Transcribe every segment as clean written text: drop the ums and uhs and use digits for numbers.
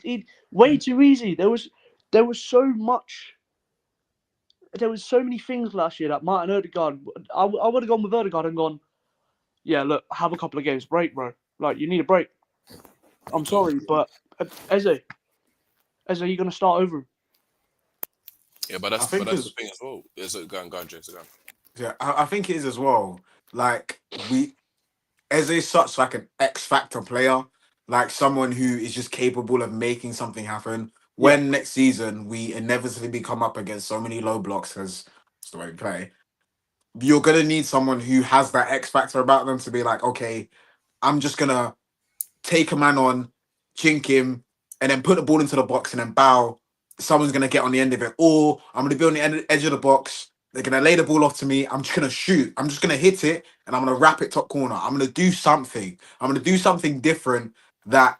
He way too easy. There was so much. There was so many things last year that Martin Odegaard. I would have gone with Odegaard and gone, yeah, look, have a couple of games break, bro. Like you need a break. I'm sorry, but Eze, you're gonna start over him. Yeah, but I that's think the it's thing as well. Is it go on, James? Go on. yeah. I think it is as well. Like we Eze's such like an X factor player, like someone who is just capable of making something happen. Yeah, When next season we inevitably come up against so many low blocks because it's the way we play, you're gonna need someone who has that X factor about them to be like, okay, I'm just gonna take a man on, chink him, and then put the ball into the box and then bow. Someone's gonna get on the end of it, or I'm gonna be on the edge of the box. They're gonna lay the ball off to me. I'm just gonna shoot. I'm just gonna hit it, and I'm gonna wrap it top corner. I'm gonna do something. I'm gonna do something different that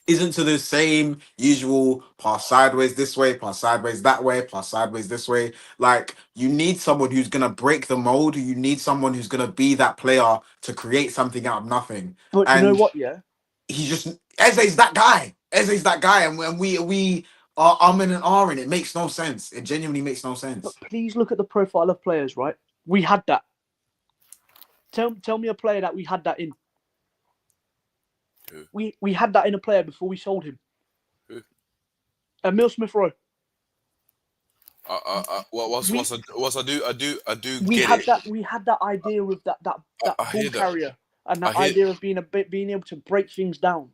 isn't to the same usual pass sideways this way, pass sideways that way, pass sideways this way. Like you need someone who's gonna break the mold. You need someone who's gonna be that player to create something out of nothing. but do you know And what? Yeah, he just Eze's that guy. Eze's that guy, and when we are in and are in, it makes no sense. It genuinely makes no but sense. please look at the profile of players. Right, we had that. Tell me a player that we had that in. Who? We had that in a player before we sold him. Who? Emil Smith Rowe. Once I do We get had it. that. We had that idea with that I ball hear that. carrier and I that hear. idea of being able to break things down.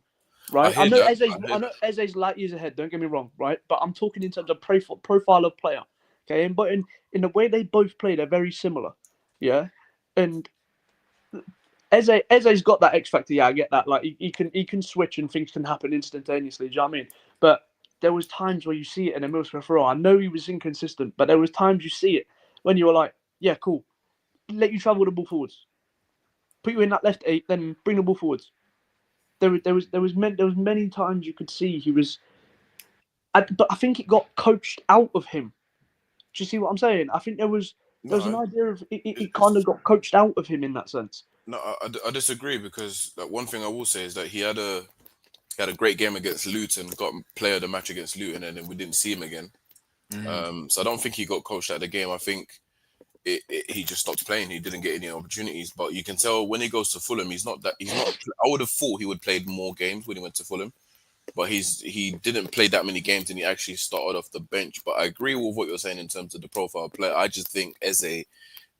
I Right. hear that. I hear I know Eze's light years ahead. Don't get me wrong. Right. But I'm talking in terms of profile of player. Okay. And but in the way they both play, they're very similar. Yeah. And Eze's got that X factor. Yeah, I get that. Like he can switch and things can happen instantaneously. Do you know what I mean? But there was times where you see it in Emil Smith Rowe. I know he was inconsistent, but there was times you see it when you were like, yeah, cool. Let you travel the ball forwards. Put you in that left eight, then bring the ball forwards. There was many times you could see he was, but I think it got coached out of him. Do you see what I'm saying? I think there was an no. idea of it kind of It's, got coached out of him in that sense. no, I disagree because like, one thing I will say is that he had a great game against Luton, got player of the match against Luton, and then we didn't see him again. Mm. So I don't think he got coached out of the game. I think he just stopped playing. He didn't get any opportunities. But you can tell when he goes to Fulham, he's not that. He's not. I would have thought he would played more games when he went to Fulham, but he didn't play that many games, and he actually started off the bench. But I agree with what you're saying in terms of the profile player. I just think Eze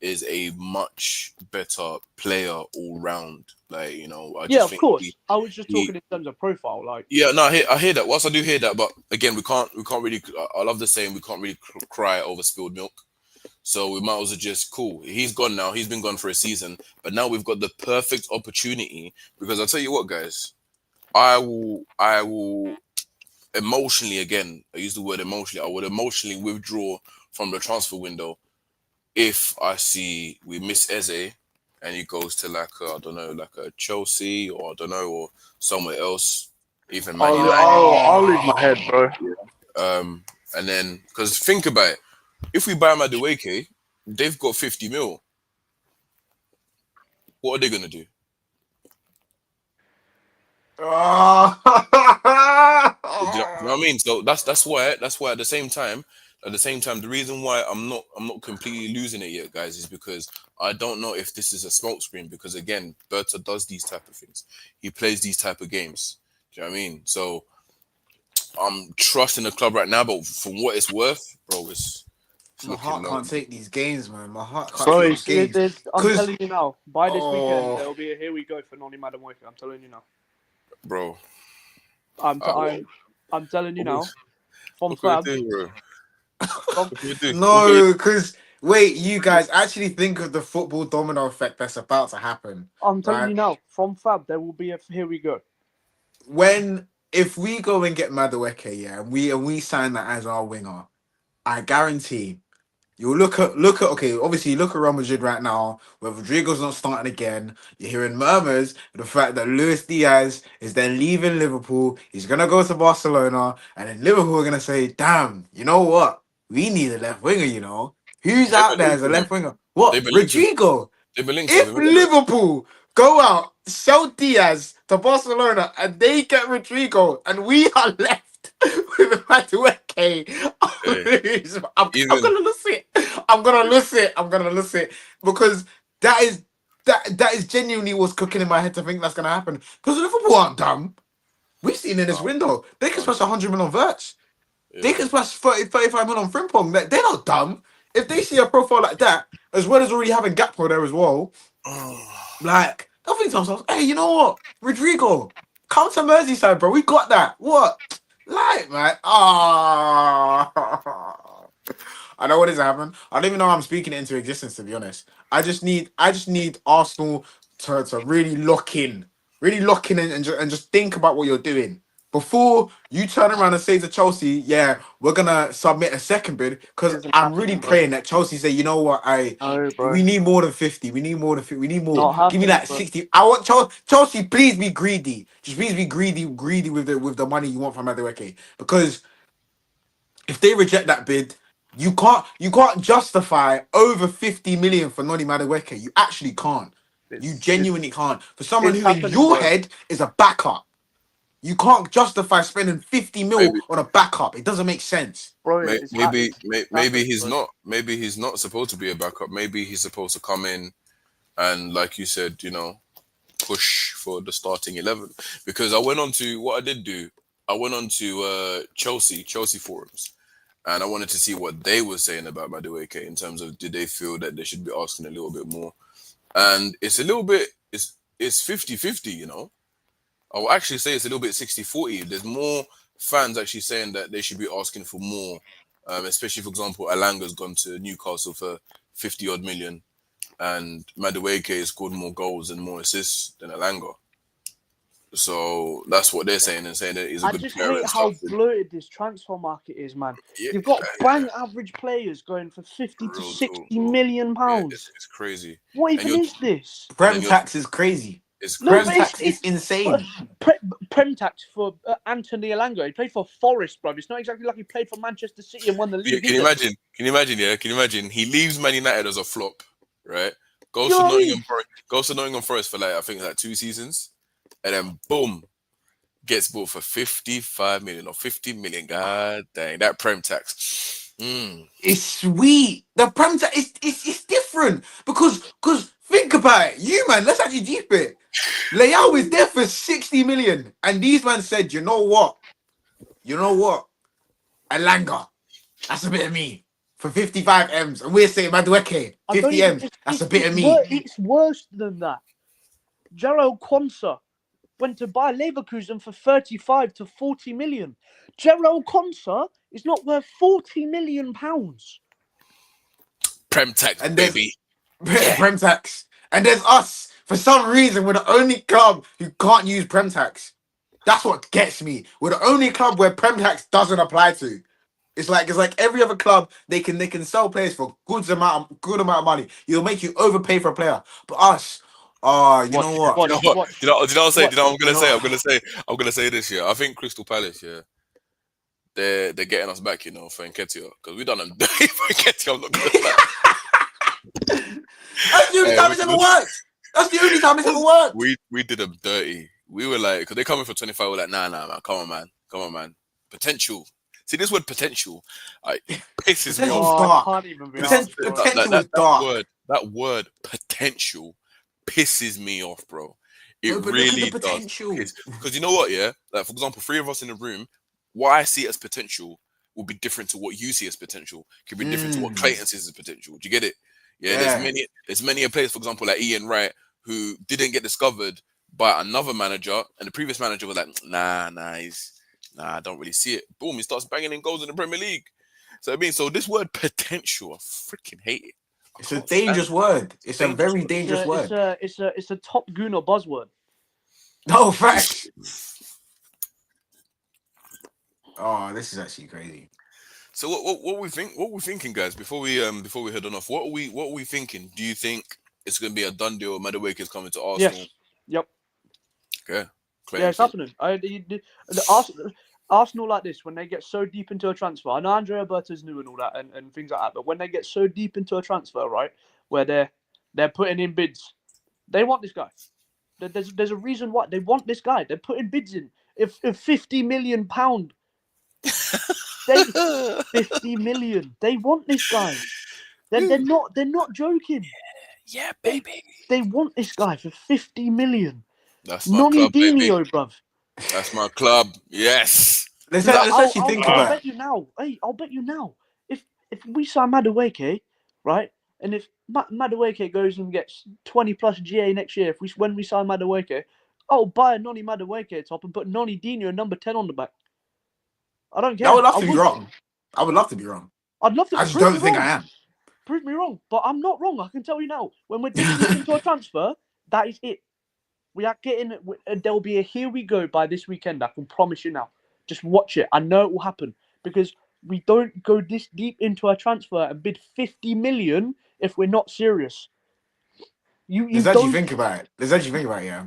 is a much better player all round. Like I Yeah, just of think course. I was just he talking in terms of profile. Like, yeah, no, I hear that. Whilst I do hear that, but again, we can't really. I love the saying we can't really cry over spilled milk. So we might as well just cool. He's gone now. He's been gone for a season, but now we've got the perfect opportunity. Because I'll tell you what, guys, I will emotionally again. I use the word emotionally. I would emotionally withdraw from the transfer window if I see we miss Eze and he goes to like I don't know, like a Chelsea or I don't know, or somewhere else, even Man United. I'll lose my head, Oh, bro. Um, and then because think about it, if we buy Madueke, they've got 50 mil. What are they gonna do? Do you know what I mean? So that's why at the same time the reason why I'm not completely losing it yet, guys, is because I don't know if this is a smokescreen because again, Berta does these type of things. He plays these type of games. Do you know what I mean? So I'm trusting the club right now, but from what it's worth, bro, it's My looking heart low. can't take these games, man. My heart can't Bro, take these games. I'm Cause telling you now. By this weekend, oh, there'll be a here we go for Noni Madueke. I'm telling you now. Bro. I'm t- Uh, what, I'm I'm telling you what, now. From what can we Fab, do, bro? from What can we do? What can we no, because wait, you guys actually think of the football domino effect that's about to happen, I'm telling right? you now. From Fab, there will be a here we go. When if we go and get Madueke, yeah, and we sign that as our winger, I guarantee you look at okay, obviously you look at Real Madrid right now, where Rodrigo's not starting again. You're hearing murmurs of the fact that Luis Diaz is then leaving Liverpool. He's gonna go to Barcelona, and then Liverpool are gonna say, "Damn, you know what? We need a left winger. You know who's They've out been there linked as a with him. left winger? What They've been linked with Rodrigo? they've been linked with If him, innit? Liverpool go out sell Diaz to Barcelona and they get Rodrigo and we are left with Madueke. Yeah. I'm Even gonna lose it. I'm gonna lose it. I'm gonna lose it because that is genuinely what's cooking in my head to think that's gonna happen. Because Liverpool aren't dumb. We've seen in this no, window they can no, smash 100 million verts. They yeah. can smash 35 million Frimpong. They're not dumb. If they see a profile like that, as well as already having Gakpo there as well, like, they'll think to themselves, hey, you know what? Rodrigo, come to Merseyside, bro. We got that. What? Like, man. Ah. I know what is happening. I don't even know how I'm speaking it into existence, to be honest. I just need Arsenal to really lock in. Really lock in and just think about what you're doing. Before you turn around and say to Chelsea, yeah, we're gonna submit a second bid, because Isn't I'm really happening, bro. praying that Chelsea say, you know what, No, we bro. need more than 50. We need more than 50. We need more. Not Give me happening, like bro. 60. I want Chelsea, please be greedy. Just please be greedy with the money you want from Madueke. Because if they reject that bid, you can't justify over 50 million for Noni Madueke. You actually can't. You It's genuinely can't. For someone it's who in happening, your bro. head is a backup. You can't justify spending 50 mil Maybe on a backup. It doesn't make sense. Bro, it's maybe happening, he's bro. not. Maybe he's not supposed to be a backup. Maybe he's supposed to come in and, like you said, push for the starting 11. Because I went on to what I did do. I went on to Chelsea forums, and I wanted to see what they were saying about Madueke in terms of, did they feel that they should be asking a little bit more. And it's a little bit, it's 50-50, I will actually say it's a little bit 60-40. There's more fans actually saying that they should be asking for more, especially, for example, Alanga's gone to Newcastle for 50 odd million, and Madueke has scored more goals and more assists than Alanga. So that's what they're saying, and saying that he's a I good just player hate and how stuff. And bloated this transfer market is, man. yeah, You've got bang average players going for 50 to real talk, 60 bro. million Yeah, pounds. it's crazy. What And even you're is this? and then Prem you're tax is crazy. it's No, Prem but crazy. tax is it's insane. Prem tax for Anthony Alanga. He played for Forest, bro. It's not exactly like he played for Manchester City and won the Yeah, league, can is you it? imagine? Can you imagine? Yeah, can you imagine? He leaves Man United as a flop, right? Do Goes you to know what I mean? Nottingham Forest for like, I think, like 2 seasons, and then boom, gets bought for 55 million or 50 million. God dang, that prem tax. It's sweet. The Prem tax is different because think about it. You man, let's actually deep it. Leao is there for 60 million, and these man said, you know what? You know what? Alanga, that's a bit of me for 55 M's, and we're saying Madueke I don't 50 even. M's. That's a bit of Worse. me. It's worse than that. Gerald Quansah went to buy Leverkusen for 35 to 40 million. Gerald Quansah is not worth 40 million pounds. Prem tax, And there's baby. Yeah. Prem tax, and there's us. For some reason, we're the only club who can't use Prem tax. That's what gets me. We're the only club where Prem tax doesn't apply to. It's like every other club, they can sell players for good amount of money. It'll make you overpay for a player. But us, you know Watch, what? You know watch, what? watch, Do you know what I'm saying? Do you know watch. what I'm You gonna know say? what? I'm gonna say this here. I think Crystal Palace, yeah, they're getting us back, for Nketiah, because we done them dirty for Nketiah. I'm not gonna lie. That's the only Hey, time it's ever worked. That's the only time it's ever worked. we did them dirty. We were like, because they coming for 25. We're like, nah, man, come on, man. Potential. See, this word potential, pisses me Potential's off. Oh, I dark. can't even be This asked, Potential, bro. potential is dark. that word potential pisses me off, bro. It No, but look at the really does potential. piss. Because you know what, yeah? Like, for example, three of us in the room, what I see as potential will be different to what you see as potential. Could be different to what Mm, Clayton sees as potential. Do you get it? Yeah, yeah. there's many a players, for example, like Ian Wright, who didn't get discovered by another manager, and the previous manager was like, I don't really see it. Boom, he starts banging in goals in the Premier League. So this word potential, I freaking hate it. I It's a can't stand dangerous it. word. It's a Dangerous very word. dangerous word. It's a top gooner buzzword. No facts. Oh, this is actually crazy. So what we thinking, guys? Before we head on off, what are we thinking? Do you think it's going to be a done deal? Madueke is coming to Arsenal. Yes. Yep. Okay, Yeah, Clayton it's think. happening. Arsenal like this, when they get so deep into a transfer, I know Andrea Berta's new and all that and things like that, but when they get so deep into a transfer, right, where they're putting in bids, they want this guy. There's a reason why they want this guy. They're putting bids in. If £50 million, they 50 million. They want this guy. They're not joking. Yeah, They baby. they want this guy for 50 million. That's my Noni club, baby. Dino, bruv. That's my club. Yes. Let's actually think I'll about bet you now. Hey, I'll bet you now. If we sign Madueke, right, and if Madueke goes and gets 20 plus GA next year, when we sign Madueke, I'll buy a Noni Madueke top and put Noni Dino number 10 on the back. I don't it. I care. would love I to be would. wrong. I would love to be wrong. I'd love to. I just Prove don't me think wrong. I am. Prove me wrong. But I'm not wrong. I can tell you now. When we're this deep into a transfer, that is it. We are getting. There'll be a here we go by this weekend. I can promise you now. Just watch it. I know it will happen because we don't go this deep into a transfer and bid 50 million if we're not serious. You Let's actually don't. think about it. Yeah.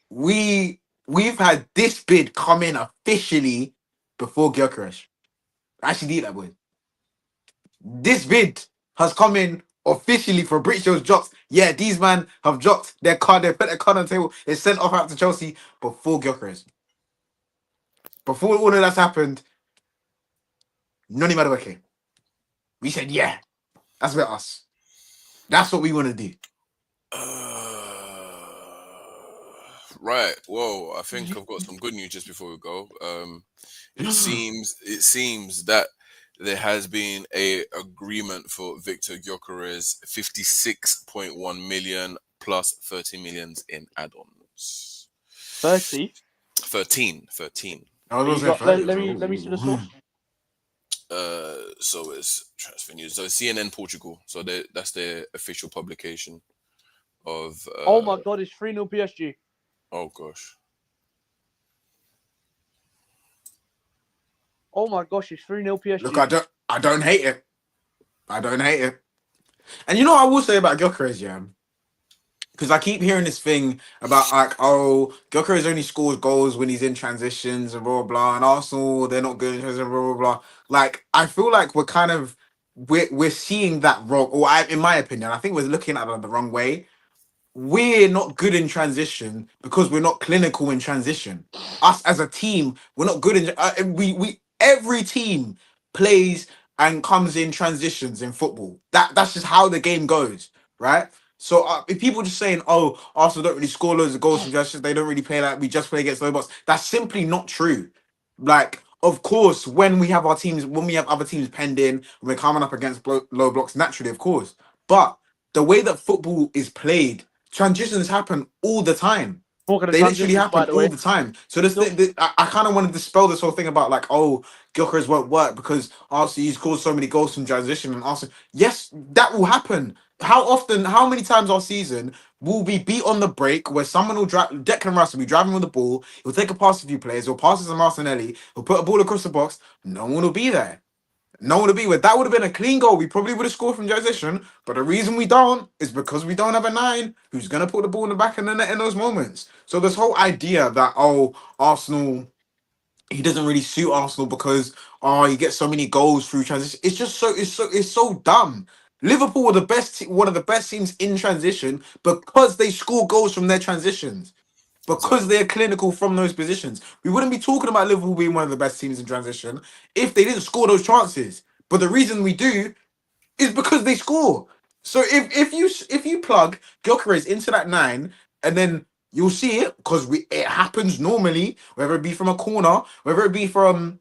We've had this bid come in officially before Gyökeres. Actually, need that boy. This bid has come in officially for British's drops. Yeah, these man have dropped their card. They put their card on the table. It's sent off out to Chelsea before Gyökeres. Before all of that's happened, Noni Madueke. We said, yeah, that's about us. That's what we want to do. Right. Well, I think I've got some good news just before we go. It seems that there has been a agreement for Victor Gyökeres 56.1 million plus 30 millions in add-ons. 30. 13. I was You going got. to say 30. Let me see the source. So it's transfer news. So it's CNN Portugal. So that's their official publication of. Oh my God! It's 3-0 PSG. Oh gosh. Oh my gosh! It's 3-0 PSG. Look, I don't hate it. I don't hate it. And you know what I will say about Gyökeres, yeah? Because I keep hearing this thing about like, oh, Gyökeres only scores goals when he's in transitions and blah blah blah. And Arsenal, they're not good in transitions, blah blah blah. Like, I feel like we're seeing that wrong. Or in my opinion, I think we're looking at it the wrong way. We're not good in transition because we're not clinical in transition. Us as a team, we're not good in. We every team plays and comes in transitions in football. That's just how the game goes, right? So if people just saying, "Oh, Arsenal don't really score loads of goals from transitions, they don't really play like we just play against low blocks," that's simply not true. Like, of course, when we have other teams penned in, we're coming up against low blocks naturally, of course. But the way that football is played, transitions happen all the time. Talking of They literally transitions, by happen the all way. the time. So I kind of want to dispel this whole thing about like, oh, Gyökeres won't work because Arsenal scored so many goals from transition and Arsenal. Yes, that will happen. How many times our season will be beat on the break where someone will drive, Declan Rice will be driving with the ball, he'll take a pass to a few players, he'll pass it to Martinelli, he'll put a ball across the box, no one will be there. No one to be with. That would have been a clean goal. We probably would have scored from transition. But the reason we don't is because we don't have a nine who's going to put the ball in the back of the net in those moments. So this whole idea that, oh, Arsenal, he doesn't really suit Arsenal because, oh, he gets so many goals through transition. It's so dumb. Liverpool were one of the best teams in transition because they score goals from their transitions. Because Exactly. they're clinical from those positions. We wouldn't be talking about Liverpool being one of the best teams in transition if they didn't score those chances. But the reason we do is because they score. So if you plug Gyökeres into that nine, and then you'll see it because it happens normally, whether it be from a corner, whether it be from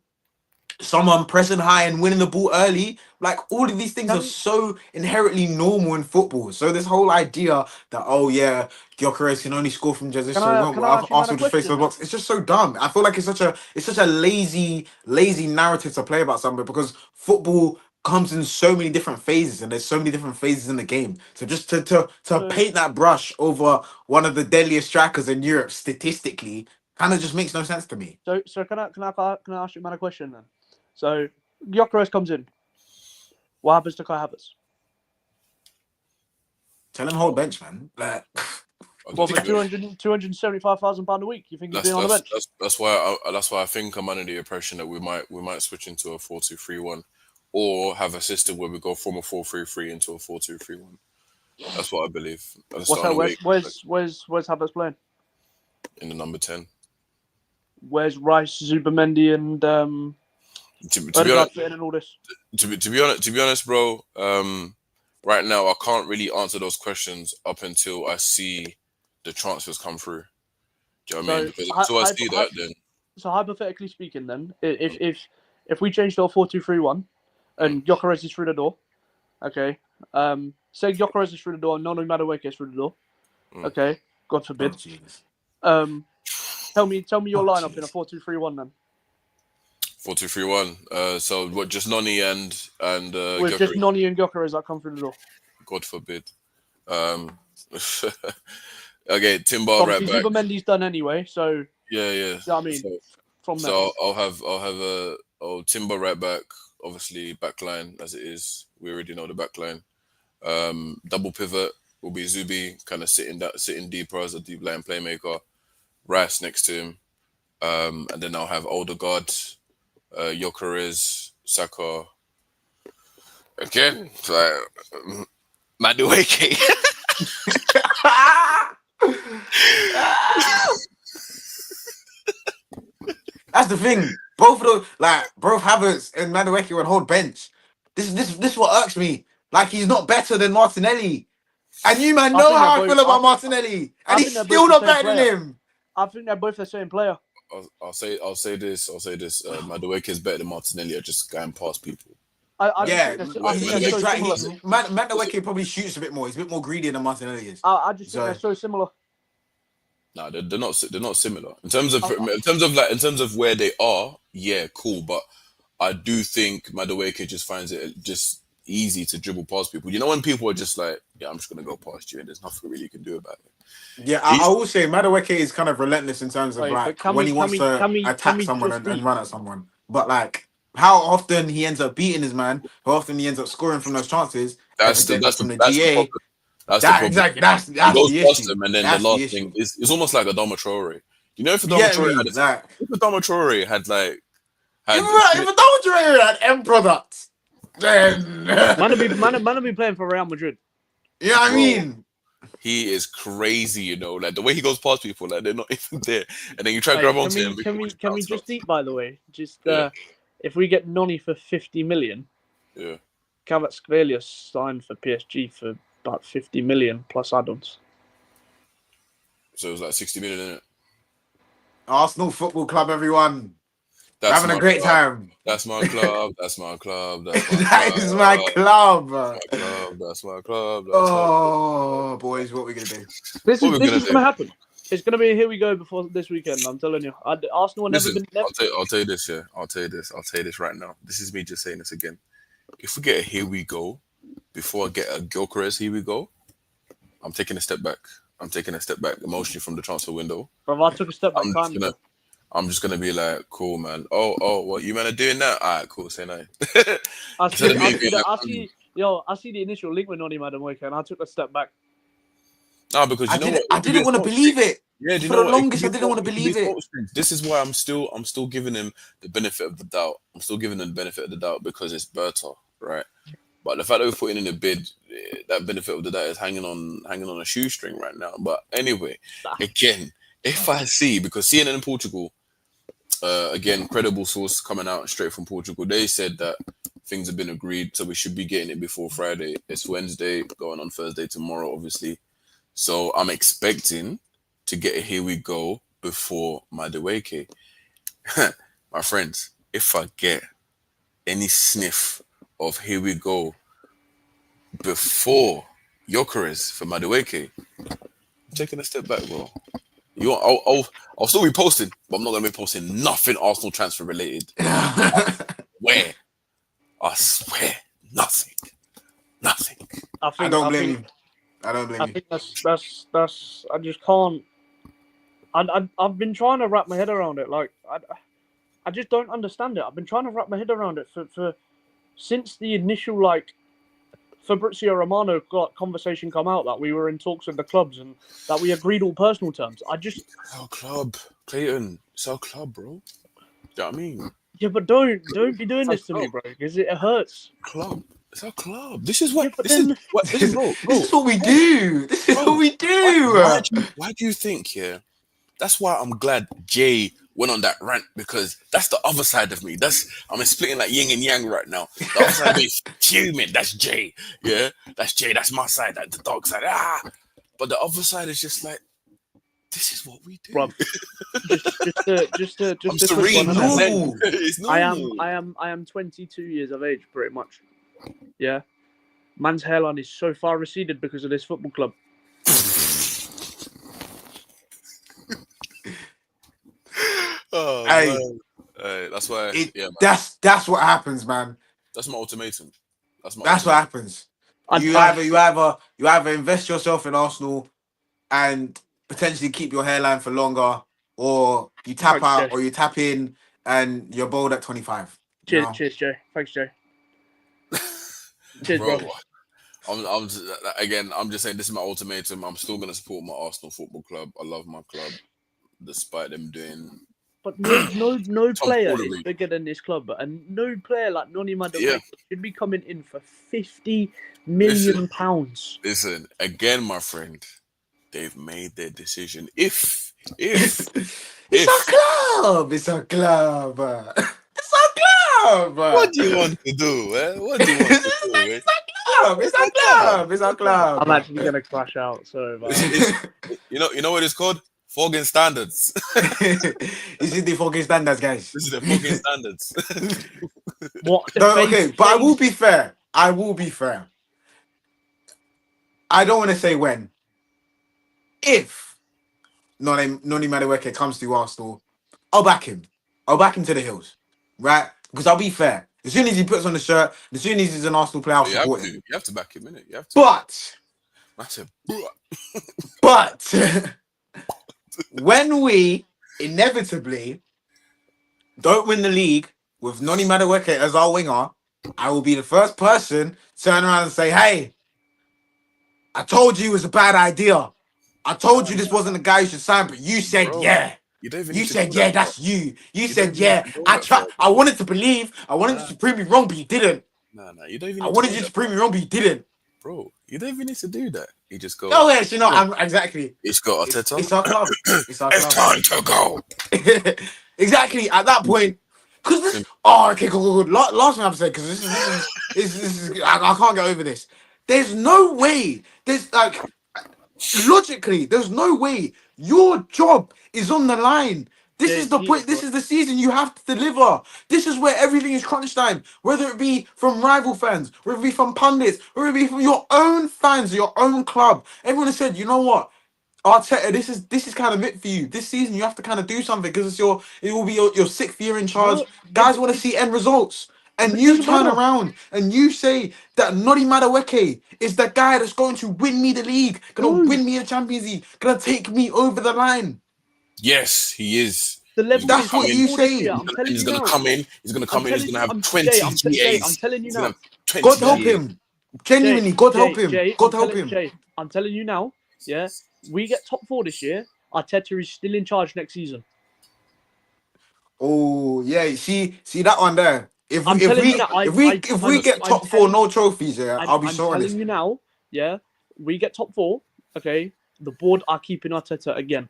someone pressing high and winning the ball early. Like, all of these things are Can so inherently normal in football. So this whole idea that, oh yeah, Gyökeres can only score from transition, can I ask you man a Arsenal just face question those then? blocks. It's just so dumb. I feel like it's such a lazy narrative to play about something because football comes in so many different phases and there's so many different phases in the game. So just to So paint that brush over one of the deadliest strikers in Europe statistically kind of just makes no sense to me. so can I ask you man a question then? So Gyökeres comes in. What happens to Kai Havertz? Tell him hold bench, man. Like, I don't Well, for think that- 275,000 pound a week, you think he's being on the bench? that's why I think I'm under the impression that we might switch into a 4-2-3-1, or have a system where we go from a 4-3-3 into a 4-2-3-1. That's what I believe. At the What's that? starting away Where's Havertz playing? in the number 10. Where's Rice, Zubimendi, and To be Odegaard honest, fitting in all this? to be honest, bro. Right now I can't really answer those questions up until I see the transfers come through. Do you know what I mean? Because until I see that, then So hypothetically speaking, then if we change to a 4-2-3-1 and Gyökeres is through the door, okay. Say Gyökeres is through the door and Nono Madueke is through the door, okay. God Oh, forbid. Jesus. Tell me your lineup jeez. in a 4-2-3-1 then. 4-2-3-1. So what? Just Noni and With just Gyökeres? Noni and Gyökeres that come through the door. God forbid. Okay, Timber right Obviously, back. Zubimendi's done anyway, so Yeah. you know what I mean. From there. So I'll have Timber right back. Obviously, back line as it is. We already know the back line. Double pivot will be Zubi, kind of sitting deeper as a deep line playmaker. Rice next to him, and then I'll have Odegaard, Gyökeres, Saka. Again, Madueke. That's the thing. Both of those, like, both Havertz and Madueke would hold bench. This what irks me. Like, he's not better than Martinelli. And you, man, I know think how I they're feel both- about Martinelli. I And think he's they're still both the not same better than player. him. I think they're both the same player. I'll say this. Madueke is better than Martinelli at just going past people. I Yeah, just think I think they're so exactly. similar. Madueke probably shoots a bit more. He's a bit more greedy than Martinelli is. I just think So- they're so similar. Nah, they're not similar in terms of where they are. Yeah, cool, but I do think Madueke just finds it just easy to dribble past people. You know, when people are just like, yeah, I'm just gonna go past you, and there's nothing really you can do about it. Yeah, I will say Madueke is kind of relentless in terms of Wait, like but when he wants to attack someone and run at someone. But like how often he ends up beating his man, how often he ends up scoring from those chances, That's the from the that's the GA. problem. That's the problem. Exactly. That's He goes the past issue. him, and then That's the the last issue. thing is it's almost like Adama Traore. You know, if You Adama get Traore me? had Like, if Adama Traore had if a Dolce had end products, then Man will be playing for Real Madrid. you know what I Bro. mean? he is crazy, you know, like the way he goes past people, like they're not even there, and then you try to grab onto him. Can we just eat, by the way? Just Yeah. if we get Noni for 50 million, Yeah. Kvaratskhelia signed for PSG for about 50 million plus add-ons. So it was like 60 million in it. Arsenal Football Club, everyone. That's Having my a great club. time. That's my club. That's my club. That's my That club. is my club. That's my club. Oh, boys, what are we gonna do? This What we gonna is do? going to happen. It's going to be a here we go before this weekend. I'm telling you. Arsenal have never Listen, been. I'll tell you this, yeah. I'll tell you this right now. This is me just saying this again. If we get a here we go before I get a Gyökeres here we go, I'm taking a step back. I'm taking a step back emotionally from the transfer window. Bro, I took a step back. I'm just gonna be like, cool, man. Oh, what you man are doing that? All right, cool. Say no. I see the initial link with Noni Madueke, and I took a step back. No, because I didn't want to believe it. Yeah, do you For know the what? longest, I didn't want to believe it. This is why I'm still giving him the benefit of the doubt. I'm still giving him the benefit of the doubt because it's Berta, right? But the fact that we're putting in a bid, that benefit of the doubt is hanging on a shoestring right now. But anyway, again, if I see, because CNN in Portugal, again, credible source coming out straight from Portugal, they said that things have been agreed, so we should be getting it before Friday. It's Wednesday, going on Thursday tomorrow, obviously. So I'm expecting to get a here we go before Madueke. My friends, if I get any sniff of here we go before Gyökeres for Madueke, I'm taking a step back, bro. I'll still be posting, but I'm not gonna be posting nothing Arsenal transfer related. I swear, nothing. I don't blame you. I think that's. I just can't. I've been trying to wrap my head around it. Like I just don't understand it. I've been trying to wrap my head around it for since the initial Fabrizio Romano conversation come out that we were in talks with the clubs and that we agreed all personal terms. It's our club, Clayton. It's our club, bro. Do you know what I mean? Yeah, but don't be doing this to me, bro, because it hurts. Club. It's our club. This is what. Yeah, but This is then what. This is bro. This is what we do. This is what Bro. we do. Why do you think? Yeah. That's why I'm glad Jay went on that rant because that's the other side of me. I'm splitting like yin and yang right now. The other side of me is fuming. That's Jay. Yeah, that's Jay. That's my side. That's the dark side. But the other side is just like, this is what we do. bro, just a I'm quick one. serene. It's innit? normal. It's normal. I am 22 years of age, pretty much. Yeah, man's hairline is so far receded because of this football club. Oh, Hey, man. That's why. Yeah, man. that's what happens, man. That's my ultimatum. That's what happens. I- You either invest yourself in Arsenal and potentially keep your hairline for longer, or you tap Thanks, out Jay. or you tap in and you're bold at 25. you know? Cheers, Jay. Thanks, Jay. Cheers, Bro, bro. I'm just saying this is my ultimatum. I'm still gonna support my Arsenal Football Club. I love my club, despite them doing. But no player is tomfoolery. bigger than this club, and no player like Noni Madueke Yeah. should be coming in for £50 million. Listen, again, my friend, they've made their decision. If It's our club. It's our club. It's our club. what do you want to do? What do you want to do? It's our club. It's our club. It's our club. I'm actually gonna crash out. Sorry about that. You know what it's called? Fogging standards. This is the fucking standards, guys. This is the fogging standards. What? No, okay, but I will be fair. I don't want to say when. If Noni Madueke comes to Arsenal, I'll back him. I'll back him to the hills, right? Because I'll be fair. As soon as he puts on the shirt, as soon as he's an Arsenal player, I'll support him. You have to back him, innit? You have to. But That's it. when we inevitably don't win the league with Noni Madueke as our winger, I will be the first person to turn around and say, hey, I told you it was a bad idea. I told you this wasn't the guy you should sign, but you said, Bro, yeah. You don't even You need to said, do yeah, that, bro. that's you. You don't said, even yeah. need to do I that, tried. bro. I wanted to believe. I wanted you to prove me wrong, but you didn't. No, you don't even. I Need wanted to you do to that, prove me wrong, but you didn't. bro. You don't even need to do that. You just go. Oh, yes, you know, Yeah. I'm exactly. It's got Arteta. It's our club. It's our It's club. time to go. Exactly at that point. Because this. Oh, okay, cool. Last thing I have to say, because this is I can't get over this. There's no way. There's like logically, there's no way your job is on the line. This Yeah, is the he point. is, This bro. is the season you have to deliver. This is where everything is crunch time. Whether it be from rival fans, whether it be from pundits, whether it be from your own fans, your own club. Everyone has said, you know what, Arteta, this is kind of it for you. This season, you have to kind of do something because it will be your sixth year in charge. No, yeah, Guys but want to see end results. And it you doesn't turn matter. around and you say that Noni Madueke is the guy that's going to win me the league, gonna No. win me the Champions League, gonna take me over the line. Yes, he is. The level That's is what top you four this say. year. I'm telling He's you gonna now. come in. He's gonna come in. He's gonna have 20 Jay, GAs. I'm telling you He's now. gonna have 20 God help GAs. him. Genuinely, God help him. God help him. Jay, I'm telling you now. Yeah, we get top four this year. Arteta is still in charge next season. Oh yeah, see that one there. If I'm we telling you now. if we get top four, no trophies, yeah, I'll be I'm so telling honest. you now. Yeah, we get top four. Okay, the board are keeping Arteta again.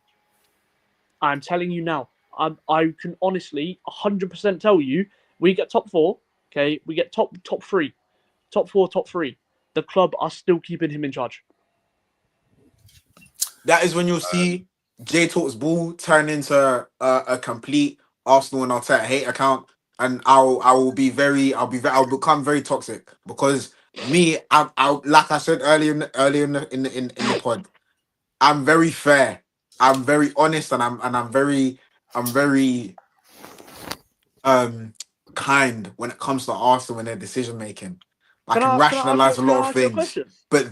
I'm telling you now. I can honestly 100% tell you, we get top four. Okay, we get top three, top four, top three. The club are still keeping him in charge. That is when you'll see J Talks Ball turn into a complete Arsenal and Arteta hate account, and I'll become very toxic because me, I like I said earlier in the pod, I'm very fair, I'm very honest, and I'm very kind when it comes to Arsenal and their decision making. I can rationalize a lot of ask you a things, question? but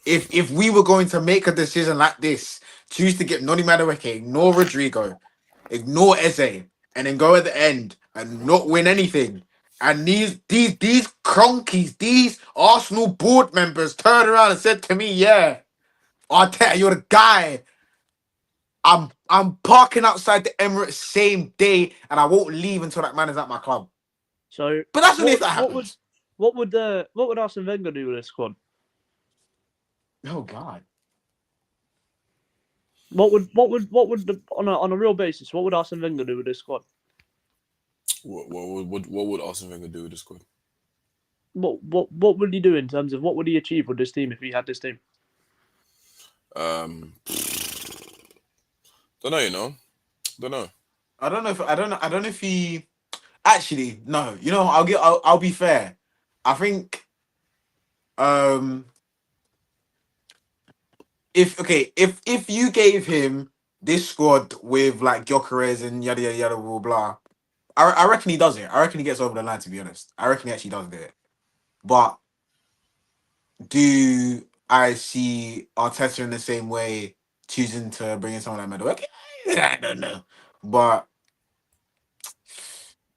if we were going to make a decision like this, choose to get Noni Madueke, ignore Rodrigo, ignore Eze, and then go at the end and not win anything. And these cronkies, these Arsenal board members turned around and said to me, "Yeah, Arteta, you're the guy. I'm parking outside the Emirates same day, and I won't leave until that man is at my club." So, But that's only if that happens. What would Arsene Wenger do with this squad? Oh God. What would on a real basis? What would Arsene Wenger do with this squad? What would Arsene Wenger do with the squad? What would he do in terms of what would he achieve with this team if he had this team? Don't know. Don't know. I don't know if he actually no. You know, I'll be fair. I think if you gave him this squad with like Gyökeres and yada yada yada blah blah, I reckon he does it. I reckon he gets over the line. To be honest, I reckon he actually does do it. But do I see Arteta in the same way choosing to bring in someone like Madueke? I don't know, but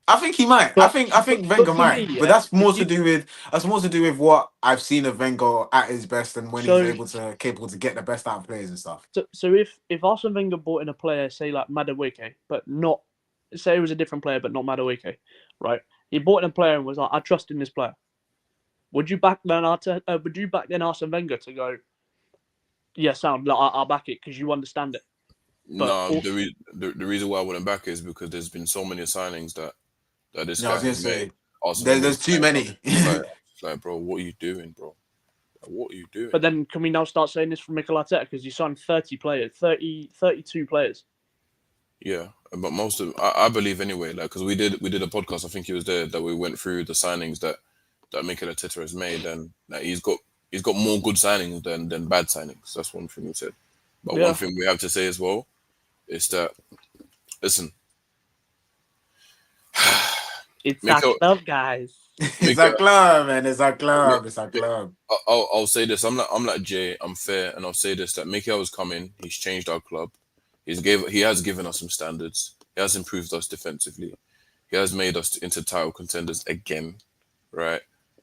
I think he might. I think Wenger for me, might, but yeah, that's more to do with what I've seen of Wenger at his best and when he's capable to get the best out of players and stuff. So if Arsene Wenger brought in a player, say like Madueke, but not say it was a different player, but not Madueke, right? He brought in a player and was like, I trust in this player. Would you back then Arsene Wenger to go? Yeah, sound like I'll back it because you understand it. But No, the reason why I wouldn't back it is because there's been so many signings that this Yeah, I guy was gonna has made. say Arsenal there's too many. like, bro, what are you doing, bro? Like, what are you doing? But then can we now start saying this from Mikel Arteta because he signed 32 players. Yeah, but most of I believe anyway, like because we did a podcast. I think he was there that we went through the signings that Mikel Arteta has made, and like, he's got more good signings than bad signings. That's one thing we said. But Yeah. one thing we have to say as well is that listen, It's Mikel- a club, guys. It's a club, man. It's a club. It's a club. I'll say this. I'm like Jay. I'm fair, and I'll say this: that Mikel is coming. He's changed our club. He has given us some standards. He has improved us defensively. He has made us into title contenders again, right?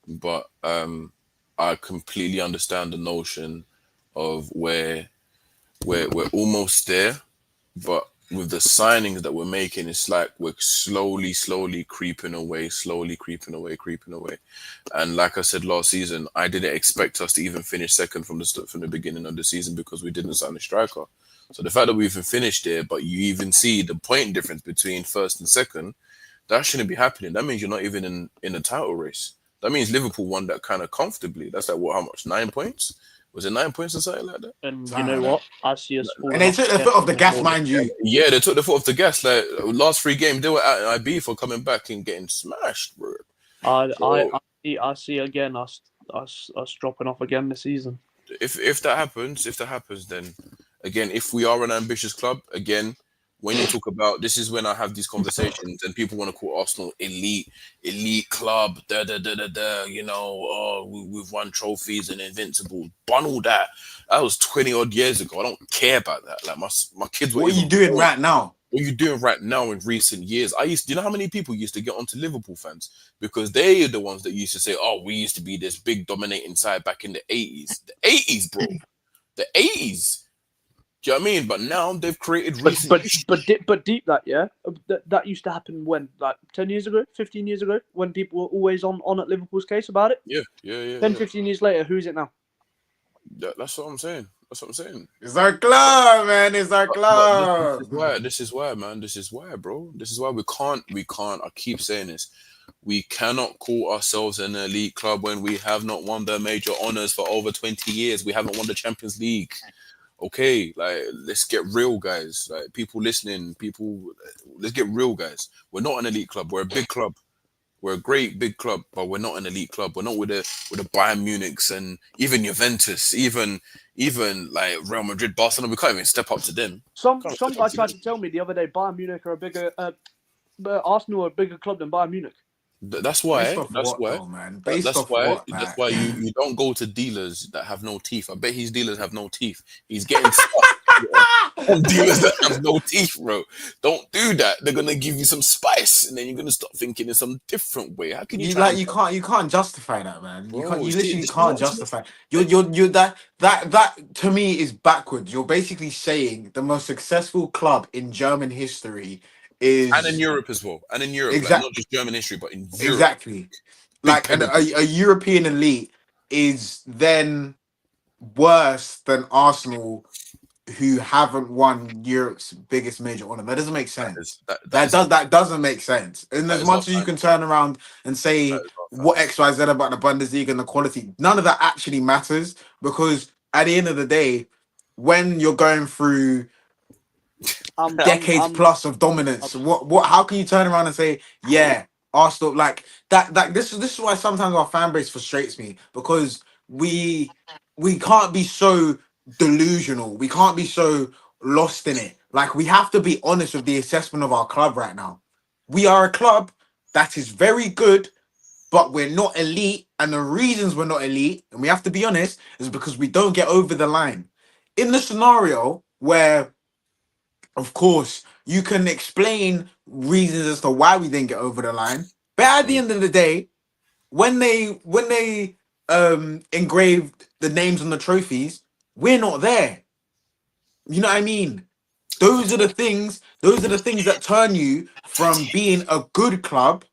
But I completely understand the notion of where we're almost there, but with the signings that we're making, it's like we're slowly creeping away. And like I said last season, I didn't expect us to even finish second from the beginning of the season because we didn't sign a striker. So the fact that we even finished there, but you even see the point difference between first and second, that shouldn't be happening. That means you're not even in a title race. That means Liverpool won that kind of comfortably. That's like how much? 9 points? Was it 9 points or something like that? And you know what? I see us falling. And they took the foot off the gas, mind you. Yeah, they took the foot off the gas. Like last 3 games, they were at IB for coming back and getting smashed, bro. I see again us dropping off again this season. If that happens, then again, if we are an ambitious club, again, when you talk about this is when I have these conversations and people want to call Arsenal elite club, you know, we've won trophies and invincible. Bun all that. That was 20 odd years ago. I don't care about that. Like my kids were. What are you doing right now? What are you doing right now in recent years? Do you know how many people used to get onto Liverpool fans? Because they are the ones that used to say, oh, we used to be this big dominating side back in the 80s. The 80s, bro. The 80s. Do you know what I mean? But now they've created recent but deep that, yeah? That used to happen when? Like 10 years ago? 15 years ago? When people were always on at Liverpool's case about it? Yeah. 15 years later, who's it now? That's what I'm saying. It's our club, man. It's our club. This is why, man. This is why, bro. This is why we can't. I keep saying this. We cannot call ourselves an elite club when we have not won the major honors for over 20 years. We haven't won the Champions League. Okay, like let's get real, guys. Like people listening, let's get real, guys. We're not an elite club. We're a big club. We're a great big club, but we're not an elite club. We're not with the Bayern Munichs and even Juventus, even like Real Madrid, Barcelona. We can't even step up to them. Some guy tried to tell me the other day Bayern Munich are a bigger, Arsenal are a bigger club than Bayern Munich. That's why. That's why you don't go to dealers that have no teeth. I bet his dealers have no teeth. He's getting stuff from dealers that have no teeth, bro. Don't do that. They're gonna give you some spice, and then you're gonna start thinking in some different way. How can you? You can't justify that, man. You literally can't justify. You're that to me is backwards. You're basically saying the most successful club in German history is and in Europe as well, exactly. Like not just German history, but in Europe. Exactly. Big like pedigree. a European elite is then worse than Arsenal, who haven't won Europe's biggest major honor. That doesn't make sense. That doesn't make sense. And that as is our much as you time. can turn around and That say is our what time. X Y Z about the Bundesliga and the quality, none of that actually matters, because at the end of the day, when you're going through I'm, I'm, decades I'm, plus of dominance, what how can you turn around and say, yeah, Arsenal, like that this is why sometimes our fan base frustrates me, because we can't be so delusional, we can't be so lost in it. Like, we have to be honest with the assessment of our club right now. We are a club that is very good, but we're not elite, and the reasons we're not elite, and we have to be honest, is because we don't get over the line. In the scenario where, of course, you can explain reasons as to why we didn't get over the line, but at the Mm. end of the day, when they engraved the names on the trophies, we're not there. You know what I mean? Those are the things that turn you from being a good club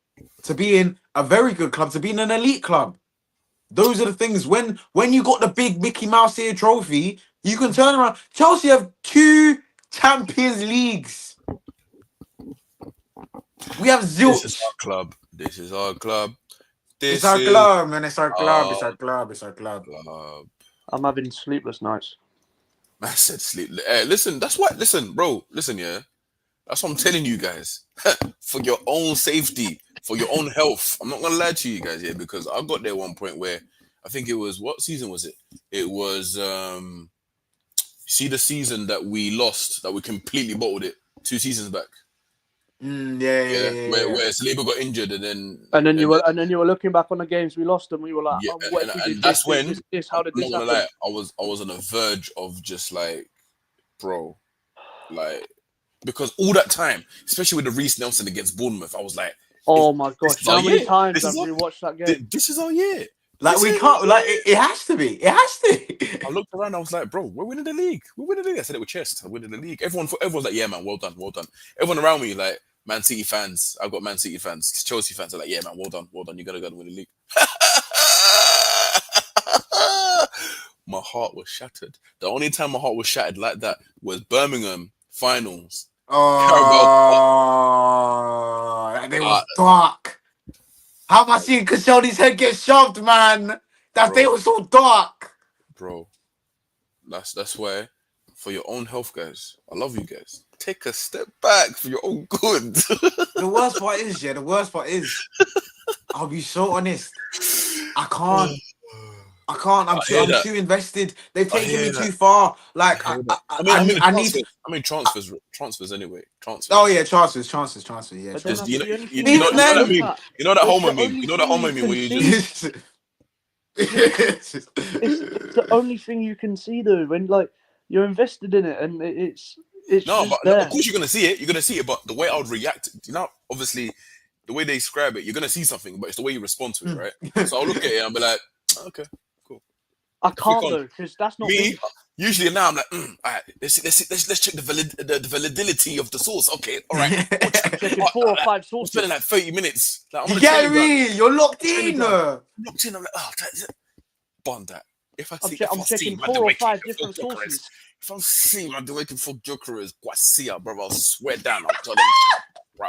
to being a very good club to being an elite club. Those are the things, when you got the big Mickey Mouse here trophy, you can turn around. Chelsea have 2 Champions Leagues. We have This is our zilch. club. This is our club. It's This our is club, man. It's our club. our It's our club. It's our club. club. I'm having sleepless nights. I said sleep. Hey, listen, that's what. Listen, bro. Listen, yeah. That's what I'm telling you guys. For your own safety, for your own health. I'm not gonna lie to you guys here, because I got there one point where I think it was, what season was it? It was see the season that we lost, that we completely bottled it 2 seasons back. Yeah, yeah, Yeah, yeah, yeah, where yeah. Saliba got injured, and then And then you were looking back on the games we lost, and we were like, yeah, oh, what if we and did that's this, when, this? I'm How did not this gonna happen? lie, I was on the verge of just like, bro, like, because all that time, especially with the Reece Nelson against Bournemouth, I was like, Oh my this gosh, is you our know how many year. times This I've is our rewatched that game? this is our year. Like, This we is our can't. Like, year. it has to be. It has I to. looked around. I was like, bro, we're winning the league. We're winning the league. I said it with chest. We're winning the league. Everyone's like, yeah, man, well done, well done. Everyone around me, like Man City fans. I've got Man City fans. Chelsea fans are like, yeah, man, well done, well done. You gotta go to win the league. My heart was shattered. The only time my heart was shattered like that was Birmingham finals, Carabao Cup. Oh, that day Uh, was dark. How am I seeing Koscielny's head get shoved, man? That day bro, was so dark. bro, that's why, for your own health, guys. I love you guys. Take a step back for your own good. The worst part is, yeah, the worst part is, I'll be so honest. I can't. I can't. I hear I'm that. too invested. They've I taken hear me that. too far. I Like, hear that. I mean, I need. transfers. I mean, transfers anyway. Oh Transfers. yeah, transfers. Yeah, But then Because that's you transfers. know, the only you, thing you you know, Even can you know that then, see, meme. Pat. You know that It's homo the meme. only You know that thing homo you meme can where you see. just It's the only thing you can see though. When like you're invested in it, and it's no, but just no, of there. course you're gonna see it. You're gonna see it, but the way I would react, obviously, the way they describe it, you're gonna see something, but it's the way you respond to it, right? So I'll look at it and be like, okay, cool. I Click can't on. though, because that's not Me, me. usually now I'm like, all right, let's check the validity of the source. Okay, all right. How much? I'm checking 4 or 5 I'm spending sources. like 30 minutes. Like, I you want a get training ground. me? You're locked Training in. ground. I'm locked in. I'm like, oh, bond that. If I'm I see checking four or Madueke five for different Jokeres, sources. if I see Madueke for Jokeres, Guasia, bro, I'll swear down. I'll tell them, bro,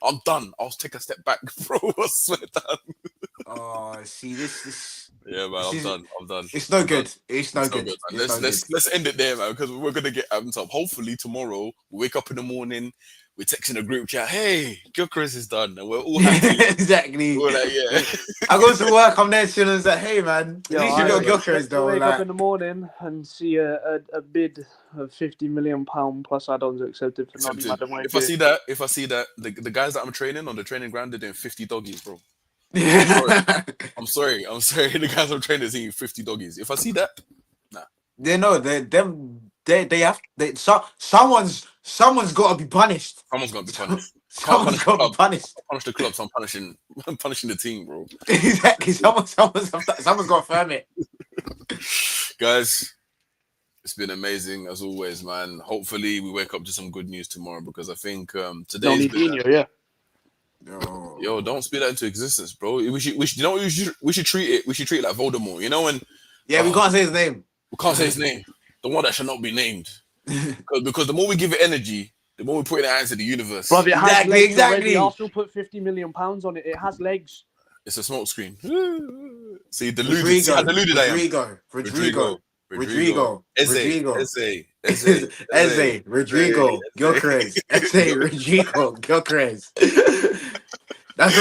I'm done. I'll take a step back, bro. I'll swear down. Oh, see Yeah, man, this I'm is done. I'm done. it's no I'm done. good. It's no It's no good. good, man. It's no good. Let's end it there, man, because we're gonna get amped up. Hopefully tomorrow we wake up in the morning, we're texting a group chat, hey, Gyökeres is done, and we're all happy. Exactly. We're like, yeah, I go to work. I'm there chilling. And say, hey man, at Yeah, least you yeah, got man. Gyökeres to though. wake up Like, in the morning and see a bid of £50 million plus add-ons accepted for Noddy Accepted. Madueke. If I see that, the guys that I'm training on the training ground, they're doing 50 doggies, bro. I'm sorry. I'm sorry. I'm sorry. The guys I'm training is eating 50 doggies. If I see that, nah. they know they have someone's got to be punished. Someone's gonna be punished. I can't Someone's punish the got to be club. punished. I punish the club, so I'm punishing I'm punishing the team, bro. Exactly. Someone's got to firm it. Guys, it's been amazing as always, man. Hopefully we wake up to some good news tomorrow, because I think today's been Ronaldinho, yeah. Yo, don't speak that into existence, bro. We should, you know, we should treat it. We should treat it like Voldemort. You know, when Yeah, we can't say his name. we can't say his name, the one that should not be named, because the more we give it energy, the more we put it out into the universe. Bro, it has legs exactly. already. Arsenal put £50 million on it. It has legs. It's a smoke screen. See, deluded. See how deluded I am. Rodrigo. Eze, Rodrigo, Gyökeres, Rodrigo, Gyökeres. That's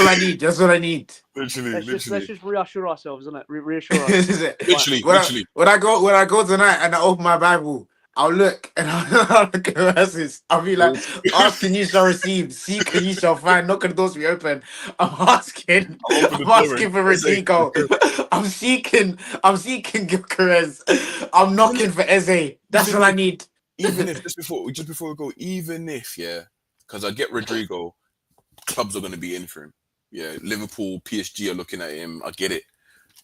all I need. Literally. Let's just reassure ourselves, isn't it? Reassure ourselves. Literally. When I go tonight and I open my Bible, I'll look and I'll look at the verses. I'll be like, ask and you shall receive, seek and you shall find, knock and the doors will be open. I'm asking for Rodrigo. I'm seeking Gyökeres. I'm knocking for Eze. That's all I need. Even if just before we go, because I get Rodrigo, clubs are going to be in for him. Yeah, Liverpool, PSG are looking at him. I get it.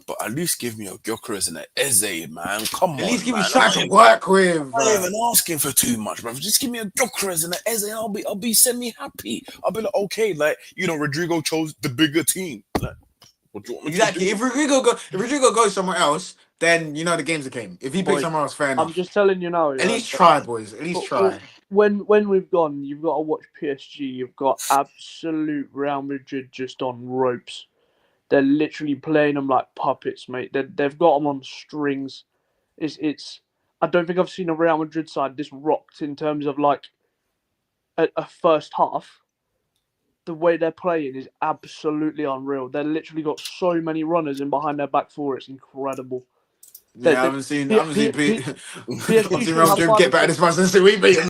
But at least give me a Gyökeres and an Eze, man. Come on, at least give man. me something to work with. I'm not even asking for too much, bro. Just give me a Gyökeres and an Eze, and I'll be semi-happy. I'll be like, okay, like, you know, Rodrigo chose the bigger team. Like, what do you want me to do? If Rodrigo goes somewhere else, then you know the game's a game. If he picks somewhere else, fair enough. I'm just telling you now. At least try, boys. At least try. When we've gone, you've got to watch PSG. You've got absolute Real Madrid just on ropes. They're literally playing them like puppets, mate. They've got them on strings. It's. I don't think I've seen a Real Madrid side this rocked in terms of like a first half. The way they're playing is absolutely unreal. They've literally got so many runners in behind their back four. It's incredible. Yeah, I haven't seen PSG Real Madrid get better this much since we beat them.